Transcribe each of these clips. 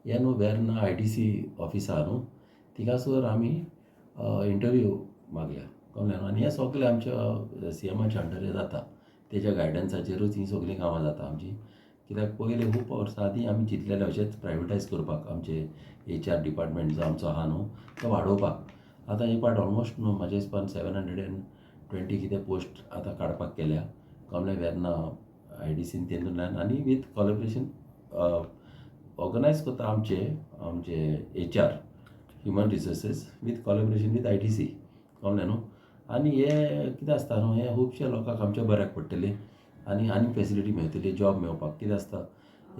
हे न्हू वेर्न ITC office आहा न्हू तिकासर आमी इंटरव्यू मागल्या कळ्ळें न्हू आनी हें सगळें आमच्या CMच्या अंडर जाता तेज्या गायडन्साचेरूच ही सगळीं कामां जाता आमची कित्याक पयलीं खूब वर्सां आदीं आमी चिंतलेलें अशेंच प्रायवेटायज करपाक आमचे HR डिपार्टमेंट जो आमचो आहा न्हू तो वाडोवपाक आतां ही पार्ट ऑलमोस्ट न्हू म्हाज्या हिसपान 720 कितें पोस्ट आतां काडपाक केल्या कळ्ळें वेर्ना ITCन तेतूंतल्यान आनी वीथ कॉलॅबरेशन ऑर्गनायज करता आमचे HR human resources with collaboration with ITC कळ्ळें न्हू आनी हे कितें आसता न्हू हे खुबशे लोकांक आमच्या बऱ्याक पडटली आनी फेसिलिटी मेळटली जॉब मेळपाक कितें आसता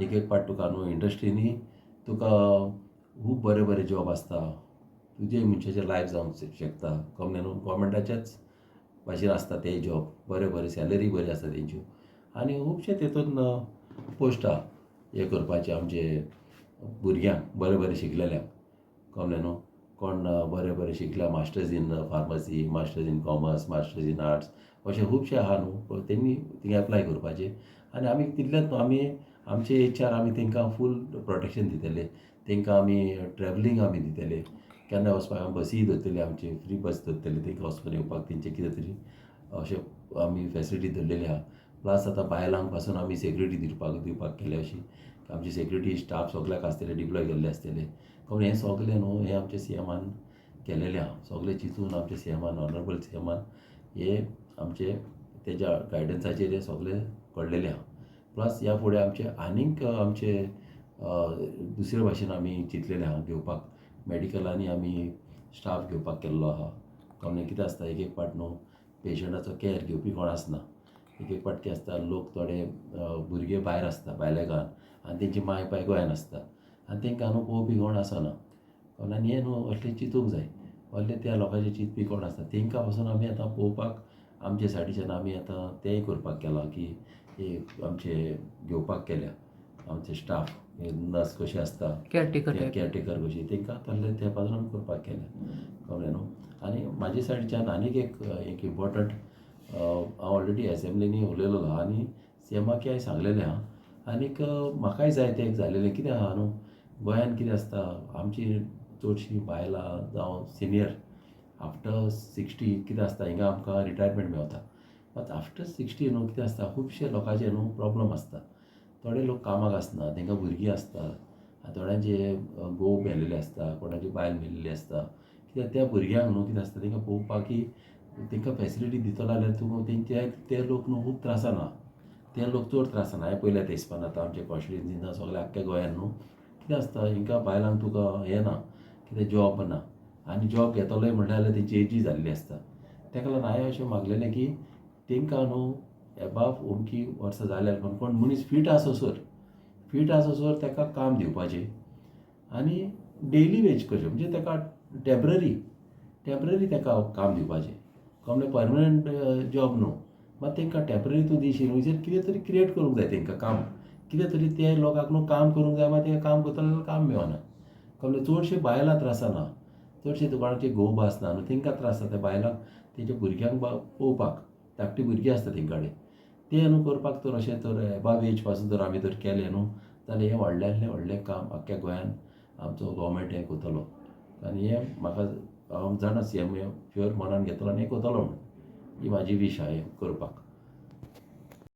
एक पाट तुका न्हू इंडस्ट्रीनी तुका खूब बरे जॉब आसता तुजे मनशाचें लायफ जावंक शकता कळ्ळें न्हू गव्हर्मेंटाच्याच भाशेन आसता ते जॉब बरे सॅलरी बरी आसता तेंच्यो आनी खुबशे तेतून पोस्ट आहा हे करपाचे आमचे भुरग्यांक बरे शिकलेल्यांक कळ्ळें न्हू कोण बरे शिकल्या masters in pharmacy masters in commerce masters in arts अशे खुबशे आहा न्हू तेमी थिंगा एप्लाय करपाचे आनी आमी तितलेंच न्हू आमी आमचे HR आमी तांकां फूल प्रोटेक्शन दितले तांकां आमी ट्रॅवलिंग आमी दितले केन्ना वचपाक बसी धरतली आमची फ्री बस धरतली तांकां वचपाक येवपाक तेंचे कितें तरी अशें आमी फेसिलिटी धरलेली आहा प्लस आतां बायलांक पासून आमी सेक्युरिटी दिवपाक केले अशी आमची सेक्युरिटी स्टाफ सगळ्याक आसतले डिप्लॉय केल्ले आसतले कळ्ळें हें सगळें न्हू हें आमच्या CMन केलेलें आहा सगळें चिंतून आमच्या CMन ऑनरेबल CMन हे आमचे तेज्या गायडन्साचेर हे सगळें घडलेलें आहा प्लस ह्या फुडें आमचे आनीक आमचे दुसरे भाशेन आमी चिंतलेलें आहा घेवपाक मॅडिकलांनी आमी स्टाफ घेवपाक केल्लो आहा कळ्ळें कितें आसता एक पाट न्हू पेशंटाचो कॅर घेवपी कोण आसना एक पाट कितें आसता लोक थोडे भुरगे भायर आसता भायल्या गांवान आनी तेंची माय पाय गोंयान आसता आनी तांकां न्हू पळोवपी कोण आसना कळ्ळें आनी हें न्हू असलें चिंतूंक जाय असले त्या लोकांचे चिंतपी कोण आसता तांकां पासून आमी आतां पळोवपाक आमचे सायडीच्यान आमी आतां तेंय करपाक केलां की आमचे घेवपाक केल्या आमचे स्टाफ नर्स कशी आसता केअरटेकर कशी तांकां तसले त्या पासून आमी करपाक केल्या कळ्ळें न्हू आनी म्हाजे सायडीच्यान आनीक एक इम्पॉर्टंट हांव ऑलरेडी एसेंब्लीनी उलयलो आहा आनी CMक हांवें सांगलेलें आहा आनीक म्हाकाय जाय तें जालेलें कितें आहा न्हू गोंयान कितें आसता आमची चडशीं बायलां जावं सिनियर आफ्टर 60 कितें आसता हिंगा आमकां रिटायरमेंट मेळटा बट आफ्टर 60 न्हू कितें आसता खुबशे लोकांचे न्हू प्रॉब्लम आसता थोडे लोक कामाक आसना तांकां भुरगीं आसता थोड्यांचे घोव मेलेले आसता कोणाची बायल मेलेली आसता कित्याक त्या भुरग्यांक न्हू कितें आसता तांकां पळोवपाक की तांकां फेसिलिटी दितलो जाल्यार तूं ते लोक न्हू खूब त्रासान आहा ते लोक चड त्रासान हांवें पयल्या ते हिसपान आतां आमच्या कॉन्स्टिट्युन्सीन सगळ्या आख्ख्या गोंयान न्हू कितें आसता हिंका बायलांक तुका हें ना कितें जॉब ना आनी जॉब घेतलोय म्हणटा जाल्यार तेंची एजी जाल्ली आसता ताका लागून हांवें अशें मागलेलें की तांकां न्हू एबाव अमकी वर्सां जाल्यार कोण मनीस फीट आसोसर ताका काम दिवपाचें आनी डेली वेज कशें म्हणजे ताका टेम्पररी ताका काम दिवपाचें कळ्ळें परमनंट जॉब न्हू मात तांकां टेम्पररी तूं दिशीत म्हणजे कितें तरी क्रिएट करूंक जाय तांकां काम कितें तरी ते लोकांक न्हू काम करूंक जाय मात तांकां काम करतलो जाल्यार काम मेळना कळ्ळें चडशीं बायलां त्रासान आहा चडशे दुकानाचे घोव आसना न्हू तांकां त्रास जाता बायलांक तेंच्या भुरग्यांक पळोवपाक धाकटी भुरगीं आसता तेंकाडे तें न्हू करपाक तर अशें तर एबाव एज पासून जर आमी तर केलें न्हू जाल्यार हें व्हडलें काम आख्ख्या गोंयान आमचो गव्हर्मेंट हें करतलो आनी हें म्हाका हांव जाणा CM प्युअर मनान घेतलो आनी हें करतलो म्हण ही म्हाजी वीश आहा हें करपाक